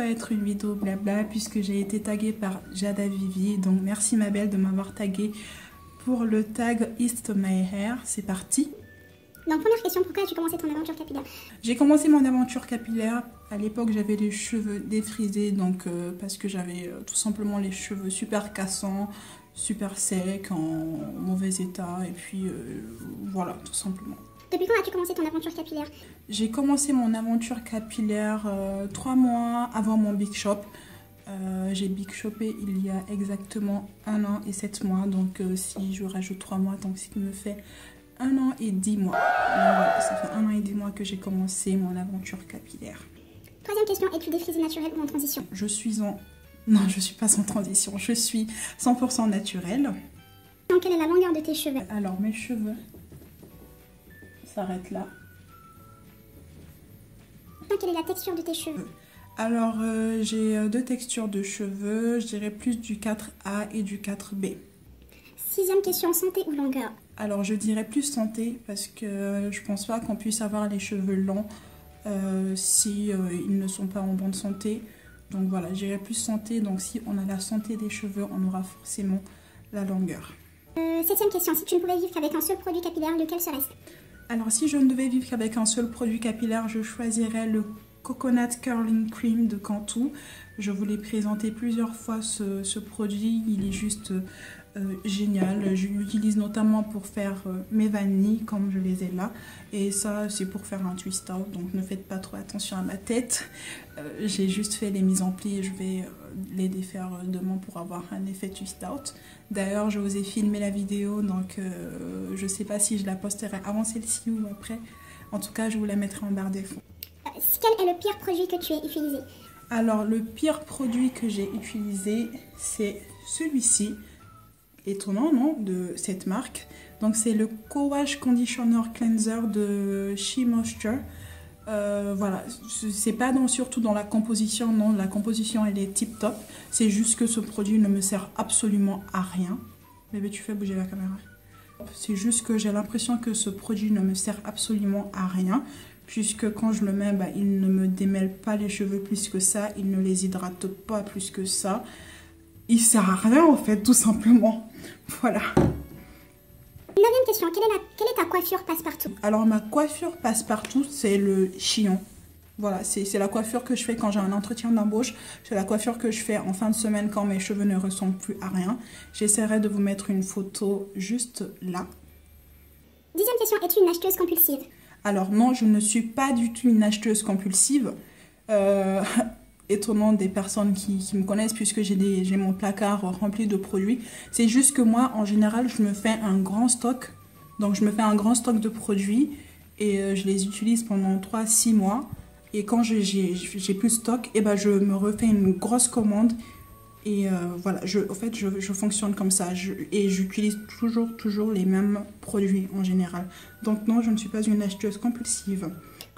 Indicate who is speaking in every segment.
Speaker 1: être une vidéo blabla puisque j'ai été taguée par Jada Vivi. Donc merci ma belle de m'avoir taguée pour le tag East My Hair. C'est parti.
Speaker 2: Donc première question, pourquoi as-tu commencé ton aventure capillaire?
Speaker 1: J'ai commencé mon aventure capillaire. À l'époque j'avais les cheveux défrisés donc parce que j'avais tout simplement les cheveux super cassants, super secs, en mauvais état et puis voilà tout simplement.
Speaker 2: Depuis quand as-tu commencé ton aventure capillaire?
Speaker 1: J'ai commencé mon aventure capillaire 3 mois avant mon Big Shop. J'ai Big Shopé il y a exactement 1 an et 7 mois. Donc si je rajoute 3 mois, donc ce qui me fait 1 an et 10 mois. Donc, voilà, ça fait 1 an et 10 mois que j'ai commencé mon aventure capillaire.
Speaker 2: Troisième question, es-tu défrisée naturelle ou en transition?
Speaker 1: Je suis en... Non, je suis pas en transition. Je suis 100% naturelle.
Speaker 2: Donc quelle est la longueur de tes cheveux?
Speaker 1: Alors mes cheveux s'arrêtent là.
Speaker 2: Quelle est la texture de tes cheveux?
Speaker 1: Alors, j'ai 2 textures de cheveux, je dirais plus du 4A et du 4B.
Speaker 2: Sixième question, santé ou longueur?
Speaker 1: Alors, je dirais plus santé parce que je pense pas qu'on puisse avoir les cheveux longs si ils ne sont pas en bonne santé. Donc voilà, je dirais plus santé. Donc si on a la santé des cheveux, on aura forcément la longueur.
Speaker 2: Septième question, si tu ne pouvais vivre qu'avec un seul produit capillaire, lequel serait-ce?
Speaker 1: Alors, si je ne devais vivre qu'avec un seul produit capillaire, je choisirais le Coconut Curling Cream de Cantu. Je vous l'ai présenté plusieurs fois ce produit, il est juste génial. Je l'utilise notamment pour faire mes vanilles comme je les ai là. Et ça, c'est pour faire un twist out, donc ne faites pas trop attention à ma tête. J'ai juste fait les mises en pli et je vais les défaire demain pour avoir un effet twist out. D'ailleurs, je vous ai filmé la vidéo, donc je sais pas si je la posterai avant celle-ci ou après. En tout cas, je vous la mettrai en barre des fonds.
Speaker 2: Quel est le pire produit que tu aies utilisé?
Speaker 1: Alors, le pire produit que j'ai utilisé, c'est celui-ci. Étonnant, non? De cette marque. Donc, c'est le Co-Wash Conditioner Cleanser de She Moisture. Voilà, c'est pas surtout dans la composition, non, la composition elle est tip top. C'est juste que ce produit ne me sert absolument à rien. Bébé, tu fais bouger la caméra. C'est juste que j'ai l'impression que ce produit ne me sert absolument à rien. Puisque quand je le mets, bah, il ne me démêle pas les cheveux plus que ça. Il ne les hydrate pas plus que ça. Il sert à rien en fait, tout simplement. Voilà.
Speaker 2: Neuvième question, quelle est ta coiffure passe-partout?
Speaker 1: Alors ma coiffure passe-partout, c'est le chignon. Voilà, c'est la coiffure que je fais quand j'ai un entretien d'embauche. C'est la coiffure que je fais en fin de semaine quand mes cheveux ne ressemblent plus à rien. J'essaierai de vous mettre une photo juste là.
Speaker 2: Dixième question, es-tu une acheteuse compulsive?
Speaker 1: Alors non, je ne suis pas du tout une acheteuse compulsive. Étonnant des personnes qui me connaissent puisque j'ai mon placard rempli de produits. C'est juste que moi, en général, je me fais un grand stock. Donc je me fais un grand stock de produits et je les utilise pendant 3-6 mois. Et quand j'ai plus de stock, et ben je me refais une grosse commande. Et voilà, en fait, je fonctionne comme ça. Et j'utilise toujours les mêmes produits en général. Donc non, je ne suis pas une acheteuse compulsive.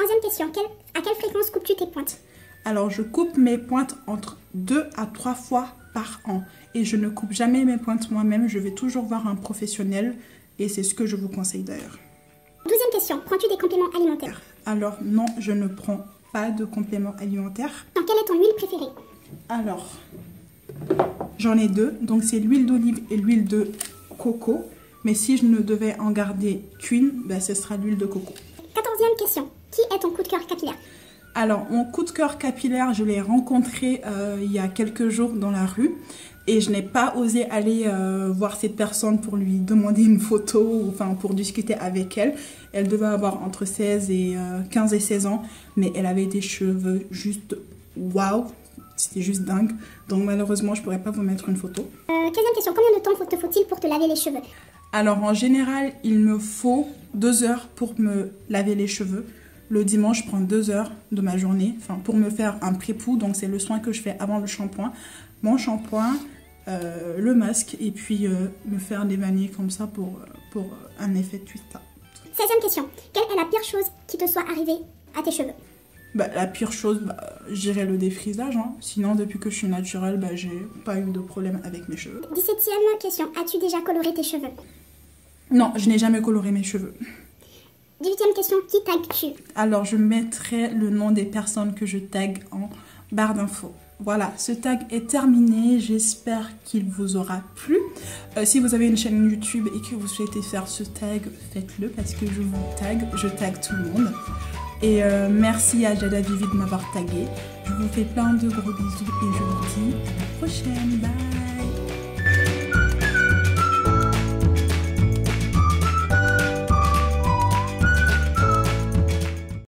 Speaker 2: Onzième question, à quelle fréquence coupes-tu tes pointes?
Speaker 1: Alors, je coupe mes pointes entre 2 à 3 fois par an. Et je ne coupe jamais mes pointes moi-même. Je vais toujours voir un professionnel. Et c'est ce que je vous conseille d'ailleurs.
Speaker 2: Douzième question, prends-tu des compléments alimentaires?
Speaker 1: Alors, non, je ne prends pas de compléments alimentaires.
Speaker 2: Donc, quelle est ton huile préférée?
Speaker 1: Alors, j'en ai 2. Donc, c'est l'huile d'olive et l'huile de coco. Mais si je ne devais en garder qu'une, ben, ce sera l'huile de coco.
Speaker 2: 14e question, qui est ton coup de cœur capillaire?
Speaker 1: Alors, mon coup de cœur capillaire, je l'ai rencontré il y a quelques jours dans la rue. Et je n'ai pas osé aller voir cette personne pour lui demander une photo, ou enfin pour discuter avec elle. Elle devait avoir entre 15 et 16 ans, mais elle avait des cheveux juste waouh, c'était juste dingue. Donc malheureusement, je ne pourrais pas vous mettre une photo.
Speaker 2: 15e question, combien de temps te faut-il pour te laver les cheveux?
Speaker 1: Alors en général, il me faut 2 heures pour me laver les cheveux. Le dimanche, je prends 2 heures de ma journée pour me faire un pré-pou. Donc, c'est le soin que je fais avant le shampoing. Mon shampoing, le masque et puis me faire des vanilles comme ça pour un effet twist.
Speaker 2: 16e question. Quelle est la pire chose qui te soit arrivée à tes cheveux?
Speaker 1: Bah, la pire chose, je dirais le défrisage. Hein. Sinon, depuis que je suis naturelle, j'ai pas eu de problème avec mes cheveux.
Speaker 2: 17e question. As-tu déjà coloré tes cheveux?
Speaker 1: Non, je n'ai jamais coloré mes cheveux.
Speaker 2: 18e question, qui tagues-tu?
Speaker 1: Alors, je mettrai le nom des personnes que je tag en barre d'infos. Voilà, ce tag est terminé. J'espère qu'il vous aura plu. Si vous avez une chaîne YouTube et que vous souhaitez faire ce tag, faites-le parce que je tag tout le monde. Et merci à Jada Vivi de m'avoir tagué. Je vous fais plein de gros bisous et je vous dis à la prochaine. Bye!